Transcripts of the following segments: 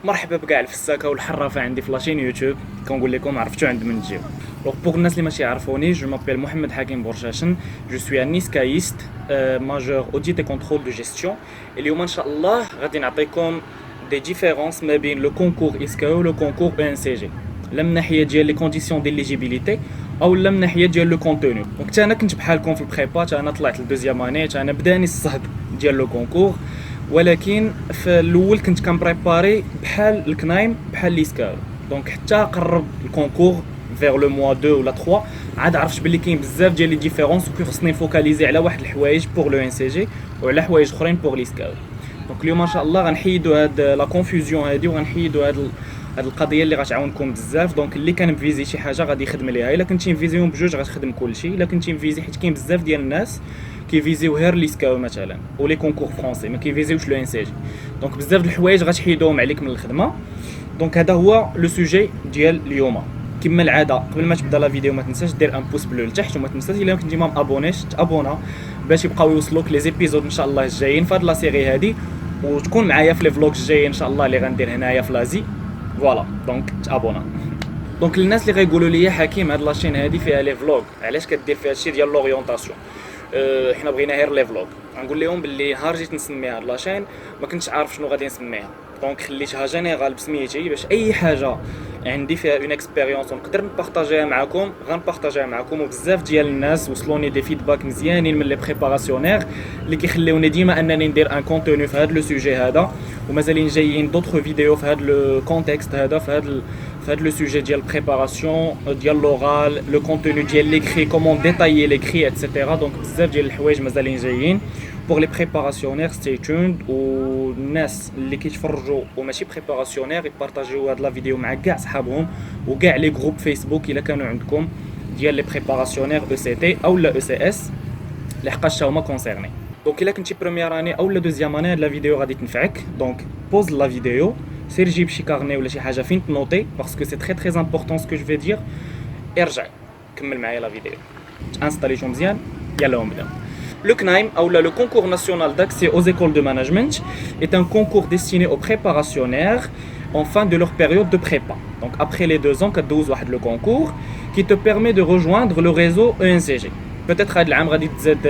مرحبا بكاع الفساكه والحرافه عندي في لاشين يوتيوب. كنقول لكم عرفتوا عند من تجيو. دونك بوغ الناس اللي ماشي يعرفوني، جو مابيل محمد حكيم بورشاشن، جو سوي ان نيسكايست ماجور اوديت اي كونترول دو جيستيون. اليوم ان شاء الله غادي نعطيكم دي ديفيرونس ما بين لو كونكور اسكاو و لو كونكور او ان سي جي، لا من ناحيه ديال لي كونديسيون ديليجيبيليتي او لا من ناحيه ديال لو كونتوني. دونك انا كنت بحالكم في البريبا، انا طلعت لدوزيام اني، انا بداني الصهد ديال لو كونكور، ولكن في الاول كنت كنبريباري بحال الكنايم بحال ليسكاو. دونك حتى قرب الكونكور فيغ لو موا 2 ولا 3 عاد عرفت بلي كاين بزاف ديال لي ديفيرونس وخصني نفوكاليزي على واحد الحوايج بوغ لو ان سي جي وعلى حوايج اخرين بوغ ليسكاو. دونك اليوم ان شاء الله غنحيدوا هاد لا كونفوزيون هادي وغنحيدوا هاد القضيه اللي غتعاونكم بزاف. دونك اللي كان مفيزي شي حاجه غادي يخدم ليها، الا كنتي مفيزيهم بجوج غتخدم كلشي، الا كنتي مفيزي حيت كاين بزاف ديال الناس كيفيزيو غير ليسكاو مثلا ولي كونكور فرونسي ما كيفيزيوش لو ان سي جي. دونك بزاف د الحوايج غتحيدوهم عليك من الخدمه. دونك هذا هو لو سوجي ديال اليوم. كما العاده قبل ما تبدا لا فيديو ما تنساش دير ان بوس بلو لتحت، وما تنساش الا كنتي ما مابونيش تابونا باش يبقاو يوصلوك لي زيبيزود ان شاء الله الجايين في هاد لا سيري هادي، وتكون معايا في لي فلوغ الجايين ان شاء الله اللي غندير هنايا في لازي. فوالا دونك تابونا. دونك الناس اللي غيقولوا لي حكيم هاد لاشين هادي فيها لي فلوغ، علاش كدير فيها هادشي ديال لوريونطاسيون؟ حنا بغينا غير لي فلوغ. غنقول لهم باللي نهار جيت نسمي هاد لاشين ما كنتش عارف شنو غادي نسميها، دونك خليتها جينيرال بسميتي باش اي حاجه عندي فيها اون اكسبيريونس ونقدر نبارطاجيها معكم غنبارطاجيها معكم. وبزاف ديال الناس وصلوني دي فيدباك مزيانين من لي بريباراسيونير اللي كيخليوني ديما انني ندير ان كونتوني في هذا لو سوجي هذا، ومازالين جايين دوطخ فيديو في هذا لو كونتكست هذا، في هذا لو سوجي ديال بريباراسيون ديال لورال، لو كونتوني ديال ليكري، كومون ديتايي ليكري اتسيتيرا. دونك بزاف ديال الحوايج مازالين جايين بور لي بريباراسيونير. ستي توند، والناس اللي كيتفرجوا وماشي بريباراسيونير يبارطاجيو هاد لا فيديو مع كاع صحابهم وكاع لي جروب فيسبوك الا كانوا عندكم ديال لي بريباراسيونير او سي تي او لا او سي اس لحقاش هما كونسيرني. دونك الا كنتي بروميير اني او لا دوزيام اني هاد لا فيديو غادي تنفعك. دونك بوز لا فيديو، سير جيب شي كارني ولا شي حاجه فين تنوطي باسكو سي تري تري امبورطون سكو جو في دير. ارجع كمل معايا لا فيديو، تانستاليشو مزيان، يلا نبداو. Le CNAIM, ou le concours national d'accès aux écoles de management, est un concours destiné aux préparationnaires en fin de leur période de prépa. Donc après les 2 ans, 12 le concours, qui te permet de rejoindre le réseau ENCG. Peut-être هاد العام غادي تزاد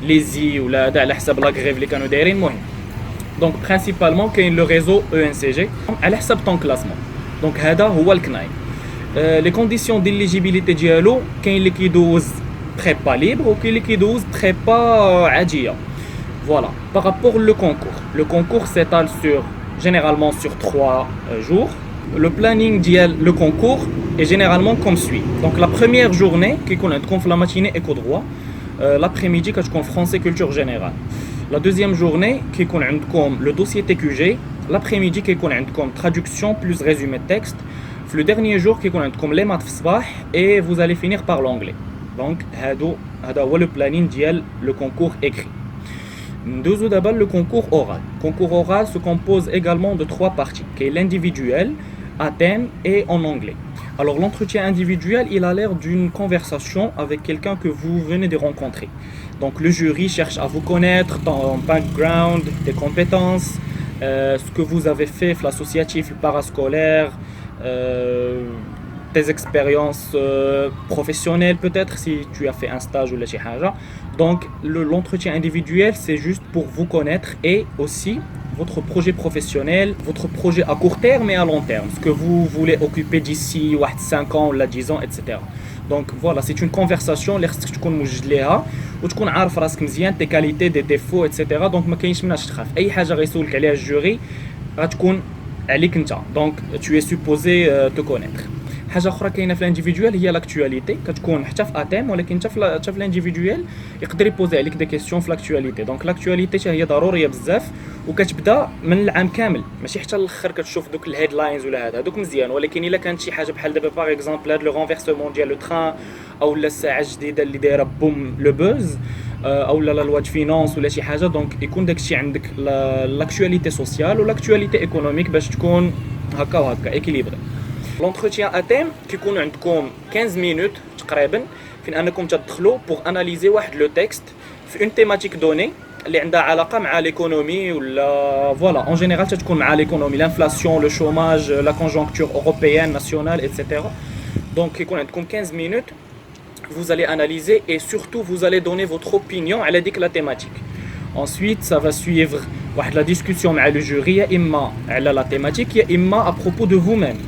ليزي ولا على حساب لا غريف اللي كانوا دايرين. المهم دونك برينسيبالمون كاين لو ريزو ENCG على حساب طون كلاسمون. دونك هذا هو الكنايم. لي كونديسيون ديليجيبيليتي ديالو كاين اللي كيدوز prépa libre ou qui liquidose prépa عادية. Voilà. Par rapport au concours, le concours s'étale généralement sur 3 jours. Le planning dial le concours est généralement comme suit. Donc la première journée qui est la matinée éco droit, l'après-midi qui est français culture générale. La deuxième journée qui est le dossier TQG, l'après-midi qui est traduction plus résumé de texte. Le dernier jour qui est les maths et vous allez finir par l'anglais. Donc, هذا هو le planning ديال le concours écrit. ندوزو d'abord le concours oral. Le concours oral se compose également de 3 parties, qui est l'individuel, à thème et en anglais. Alors l'entretien individuel, il a l'air d'une conversation avec quelqu'un que vous venez de rencontrer. Donc le jury cherche à vous connaître, ton background, tes compétences, ce que vous avez fait, l'associatif, le parascolaire, tes expériences professionnelles peut-être si tu as fait un stage ou la شي حاجة. Donc l'entretien individuel c'est juste pour vous connaître et aussi votre projet professionnel, votre projet à court terme et à long terme, ce que vous voulez occuper d'ici 5 ans ou 10 ans etc. Donc voilà, c'est une conversation اللي خصك تكون موجد ليها وتكون عارف راسك مزيان tes qualités des défauts etc. Donc ما كاينش مناش تخاف، اي حاجة غيسولك عليها الجوري غتكون عليك انت. Donc tu es supposé te connaître. حاجه اخرى كاينه في الانديفيدوال هي لاكtualité، كتكون حتى في اتيم ولكن حتى في الانديفيدوال يقدر يبوزي عليك دي كيسيون في لاكtualité. دونك لاكtualité هي ضروريه بزاف وكتبدا من العام كامل، ماشي حتى الاخر كتشوف دوك الهيدلاينز ولا هذوك مزيان. ولكن الا كانت شي حاجه بحال دابا باغ اكزومبل هذا لو رونفيرسمون ديال لو تران او لا الساعه الجديده اللي دايره بوم لو بوز او لا لوا دو فينانس ولا شي حاجه، دونك يكون داكشي عندك لاكtualité سوسيال ولاكtualité ايكونوميك باش تكون هكا وهكا ايكيليبري. لونتروتيان اتيم كيكون عندكم 15 مينوت تقريبا فين انكم تدخلوا بوغ اناليزي واحد لو تيكست في اون تيماتيك دوني اللي عندها علاقه مع l'économie ولا voilà en général تتكون مع l'économie l'inflation le chômage la conjoncture européenne nationale etc. donc يكون عندكم 15 minutes vous allez analyser et surtout vous allez donner votre opinion على ديك la thématique. Ensuite ça va suivre la discussion مع le jury يا اما على la thématique يا اما à propos de vous-même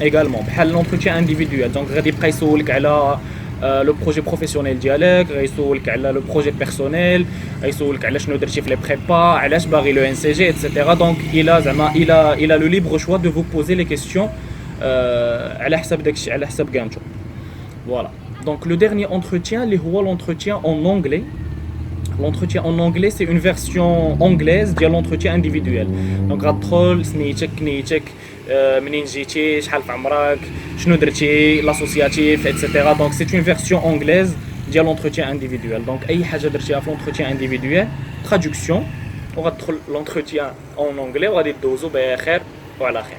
également بحال l'entretien individuel. donc غادي يبقى يسولك على le projet professionnel ديالك, غيسولك على le projet personnel, غيسولك على شنو درتي في لي بريبا, علاش باغي لو ان سي جي etc. donc il a le libre choix de vous poser les questions على حسب داكشي على حسب قامته. voilà. donc le dernier entretien اللي هو l'entretien en anglais. L'entretien en anglais c'est une version anglaise de l'entretien individuel. donc غتدخل سميتك كنيتك منين جيتي شحال في عمرك شنو درتي l'associatif etc. donc c'est une version anglaise de l'entretien individuel. donc اي حاجه درتيها في l'entretien individuel traduction وغتدخل l'entretien en anglais وغادي دوزو بخير وعلى خير.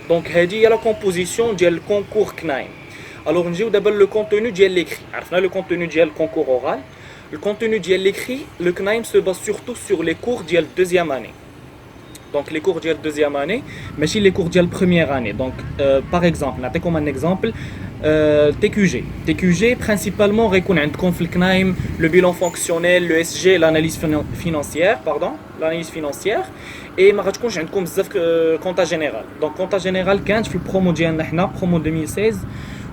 donc هذه هي لا كومبوزيسيون ديال الكونكور كنايم. alors نجيو دابا لو كونتوني ديال ليكري. عرفنا لو كونتوني ديال الكونكور اورال. Le contenu de l'écrit, le CNAIM se base surtout sur les cours de la deuxième année. Donc les cours de la deuxième année, mais aussi les cours de la première année. Donc par exemple, comme un exemple, TQG. TQG principalement réconcile le CNAIM, le bilan fonctionnel, le SG, l'analyse financière, l'analyse financière. Et ما غتكونش عندكم بزاف compta général. Donc compta général كانت في البرومو ديالنا حنا برومو 2016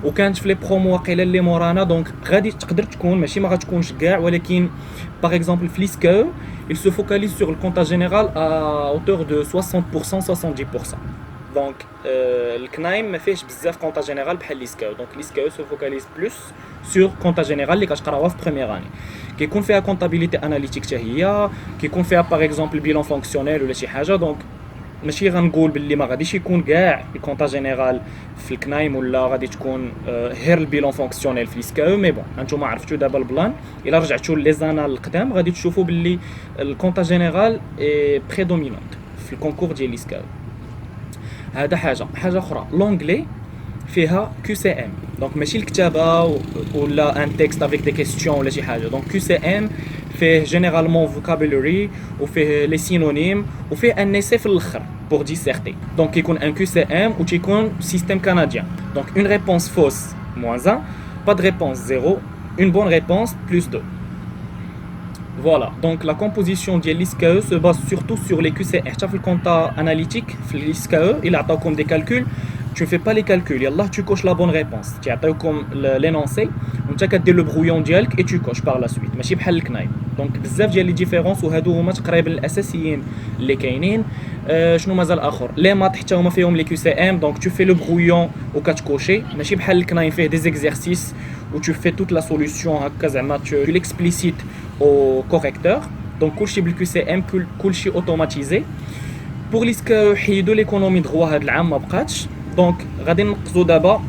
وكانت في لي برومو واقيلا اللي مورانا. دونك غادي تقدر تكون ماشي ما غتكونش كاع ولكن باغ اكزومبل في ليسكاو il se focalise sur le compta général à hauteur de 60% 70%. donc le CNAIM ما فيهش بزاف compta général بحال ليسكاو. donc ليسكاو se focalise plus sur compta général اللي كتقراوها في première année. كيكون فيها comptabilité analytique حتى هي, كيكون فيها باغ اكزومبل bilan fonctionnel ولا شي حاجه. دونك ماشي غنقول باللي ما غاديش يكون كاع الكونتا جينيرال في الكنايم ولا غادي تكون غير البيلون فونكسيونيل في ليسكاو. مي بون انتوما عرفتوا دابا البلان. الا رجعتوا لي زانا القدام غادي تشوفوا باللي الكونتا جينيرال اي بريدومينونت في الكونكور ديال ليسكاو. هذا حاجه اخرى لونغلي فيها كيو سي ام. دونك ماشي الكتابه ولا ان تكست افيك دي كيستيون ولا شي حاجه. دونك كيو سي ام فيه جينيرالمون فوكابولري وفيه لي سينونيم وفيه ان اسي في الاخر pour disserter. donc كيكون ان كيو سي ام وتيكون سيستيم كنديان. donc une réponse fausse -1, pas de réponse 0, une bonne réponse +2. voilà. donc la composition ديال l'ISCAE se base surtout sur les QCR. حتى في الكونتا اناليتيك في l'ISCAE il عطاوكم des calculs, tu ne fais pas les calculs, yallah tu coches la bonne réponse. tu عطاوكم l'énoncé وانت كدير لو برويون ديالك et tu coches par la suite. ماشي بحال الكنايم. دونك بزاف ديال لي ديفيرونس وهادو هما تقريبا الاساسيين اللي كاينين. شنو مازال اخر لي مات حتى هما فيهم لي كيو سي ام. دونك tu fais le brouillon وكتكوشي. ماشي بحال الكنايم فيه دي زيكزارسيس و tu fais toute la solution هكا زعما tu l'explicites au correcteur. دونك كلشي بالكيو سي ام كلشي اوتوماتيزي. pour ليسكا حيدوا ليكونومي دغوا هاد العام ما بقاتش. دونك غادي نقصوا دابا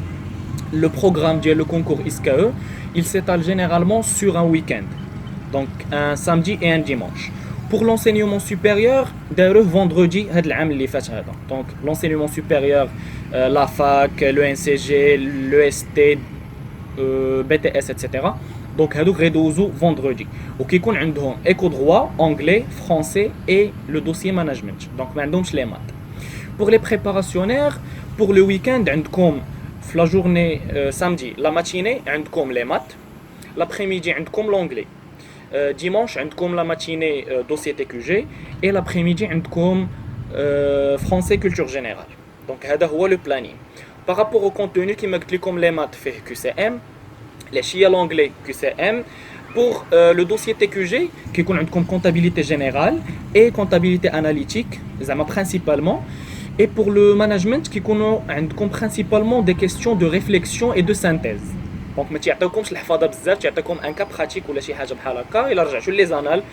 le programme ديال le concours ISCAE. il s'étale généralement sur un week-end, donc un samedi et un dimanche. pour l'enseignement supérieur داروه vendredi هاد العام اللي فات هذا. donc l'enseignement supérieur la fac, le NCG, le ST, BTS etc. donc هادوك غيدوزو vendredi وكيكون عندهم éco droit, anglais, français et le dossier management. donc ما عندهمش les maths. pour les préparationnaires pour le week-end عندكم في la journée samedi la matinée عندكم les maths, l'après-midi عندكم l'anglais, dimanche عندكم la matinée dossier TQG et l'après-midi عندكم français culture générale. donc هذا هو le planning. par rapport au contenu كيما قلت لكم les maths فيه QCM, les chia l'anglais QCM. pour le dossier TQG كيكون عندكم comptabilité générale et comptabilité analytique زعما principalement. et pour le management كيكونوا عندكم principalement des questions de réflexion et de synthèse. دونك ما تيعطيوكمش الحفاظه بزاف, تيعطيكم ان كا براتيك ولا شي حاجه بحال هكا. الا رجعتوا لي زانال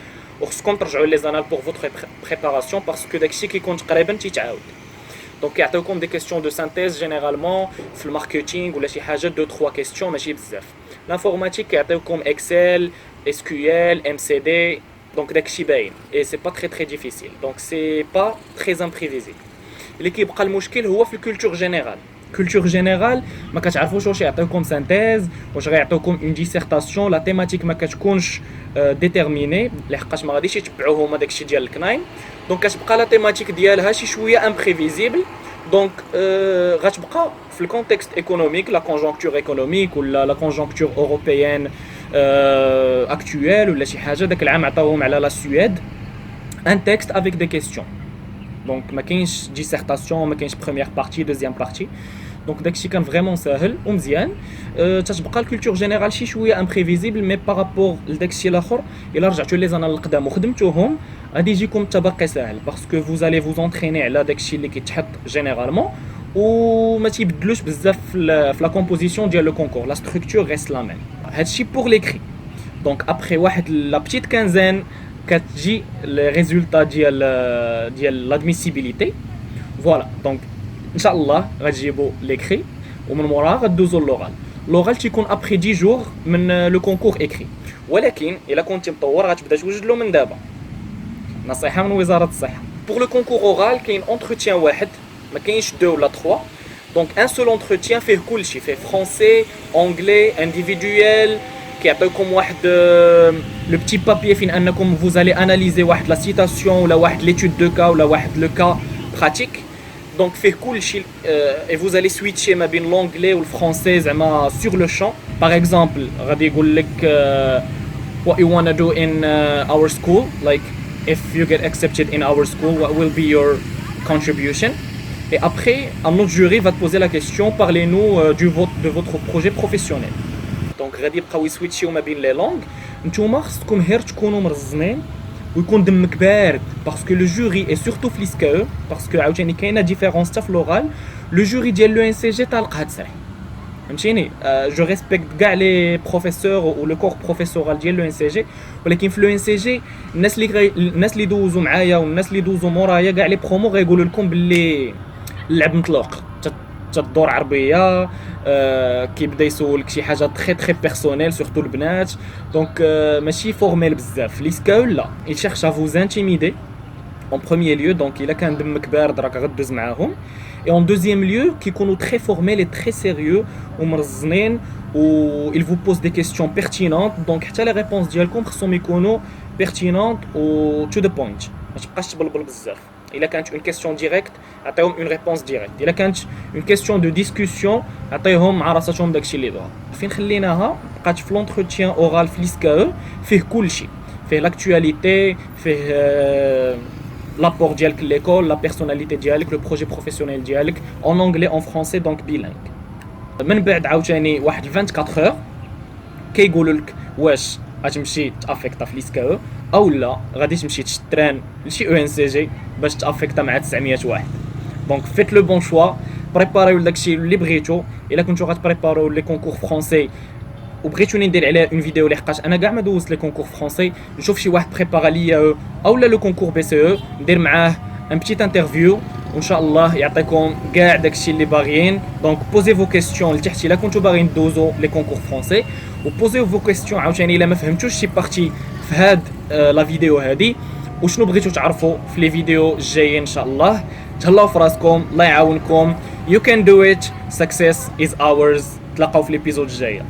وخصكم ترجعوا لي زانال pour votre préparation parce que داكشي كيكون تقريبا تيتعاود. دونك يعطيوكم دي كيستيون دو سانتيز جينيرالمون في الماركتينغ ولا شي حاجه 2-3 كيستيون ماشي بزاف. لانفورماتيك يعطيوكم اكسل, SQL, MCD. دونك داكشي باين et c'est pas très difficile. donc c'est pas très imprévisible. اللي كيبقى المشكل هو في الكولتور جينيرال. culture générale ما كتعرفوش واش يعطيوكم سانتيز واش غيعطيوكم اون ديسيرتاسيون لا تيماتيك ما كتكونش ديتيرميني لحقاش ما غاديش يتبعوا هما داكشي ديال الكناين دونك كتبقى لا تيماتيك ديالها شي شويه امبريفيزيبل دونك غتبقى في الكونتكست ايكونوميك لا كونجونكتور ايكونوميك ولا لا كونجونكتور اوروبيان اكطويل ولا شي حاجه داك العام عطاوهم على لا سويد ان تكست افيك دي كيسيون دونك ما كاينش ديسيرتاسيون ما كاينش بروميير بارتي دوزيام بارتي دونك داكشي كان فريمون ساهل ومزيان تتبقى الكولتور جينيرال شي شويه امبريفيزيبل مي بارابور لداكشي الاخر الا رجعتوا لي زانا القدام وخدمتوهم غادي يجيكم التبقي ساهل باسكو فوز الي فوز اونتريني على داكشي اللي كيتحط جينيرالمون وما تيبدلوش بزاف في لا كومبوزيسيون ديال لو كونكور لا ستركتور ريست لا ميم هادشي بور ليكري دونك ابخي واحد لا بتيت كانزان كتجي لي ريزولطا ديال لادميسيبيليتي فوالا دونك ان شاء الله غتجيبوا ليكري ومن موراها غدوزوا لوغال تيكون ابخي 10 جور من لو كونكور اكري ولكن الا كنتي مطور غتبدا توجد له من دابا نصيحه من وزاره الصحه بور لو كونكور اورال كاين اونتروتيان واحد ما كاينش 2 ولا 3 دونك ان سول اونتروتيان فيه كلشي فيه فرونسي انجلي انديفيدويل كيعطيوكم واحد لو بتي بابي فين انكم vous allez analyser واحد لا سيتاسيون ولا واحد ليتود دو كا ولا واحد لو كا براتيك دونك فيه كلشي اي vous allez switcher ما بين لونجلي والفرونسي زعما sur le champ par exemple غادي يقول لك what you want to do in our school like if you get accepted in our school what will be your contribution et après un autre jury va te poser la question parlez-nous de votre projet professionnel دونك غادي يبقاو يسويتشيو ما بين لي لونغ نتوما خصكم غير تكونوا مرزنين ويكون دمك بارد باسكو لو جوري اي سورتو في ليسكا باسكو عاوتاني كاينه ديفيرونس حتى في لوغال لو جوري ديال لو ان سي جي طالقها تسرح فهمتيني جو ريسبكت كاع لي بروفيسور و لو كور بروفيسورال ديال لو ان سي جي ولكن في لو ان سي جي الناس اللي دوزوا معايا والناس اللي دوزوا مورايا كاع لي برومو غيقولوا لكم باللي اللعب مطلوق تدور عربيه كيبدا يسولك شي حاجه تري تري بيرسونيل سورتو البنات دونك ماشي فورميل بزاف ليسكا لا il cherche à vous intimider en premier lieu donc الا كان دمك بارد راك غدوز معاهم et en deuxième lieu كيكونوا très formels et très sérieux ومرزنين و il vous pose des questions pertinentes donc حتى les réponses ديالكم خصهم يكونوا pertinentes و to the point ما تبقاش تبلبل بزاف الا كانت une question directe عطيهم une réponse directe الا كانت une question de discussion عطيهم مع راساتهم داكشي اللي ظهر فين خليناها بقات في لونتروتيان اورال في ليسكا فيه كلشي فيه لاكtualité فيه l'apport ديالك ليكول لا بيرسوناليتي ديالك لو بروجي بروفيسيونيل ديالك en anglais en français donc bilingue من بعد عاوتاني واحد 24 heures كيقولوا لك واش غتمشي تافيكتا في ليسكا او لا غادي تمشي تشتران لشي او ان سي جي باش تافيكتا مع 900 واحد دونك فيت لو بون شوا بريباريو داكشي اللي بغيتو الا كنتو غتبريباريو لي كونكور فرونسي وبغيتوني ندير عليها اون فيديو لحقاش انا كاع ما دوزت لي كونكور فرونسي نشوف شي واحد بريبارا ليا او لا لو كونكور بي سي او ندير معاه ان بتيت انترفيو وان شاء الله يعطيكم كاع داكشي اللي باغيين دونك بوزي فو كيسيون لتحت الا كنتو باغيين دوزو لي كونكور فرونسي وبوزيو فو كيسيون عاوتاني الا ما فهمتوش شي بارتي في هاد لا فيديو هادي وشنو بغيتو تعرفوا في لي فيديو الجايين ان شاء الله تهلاو في راسكم الله يعاونكم you can do it success is ours تلاقاو في ليبيزود الجايه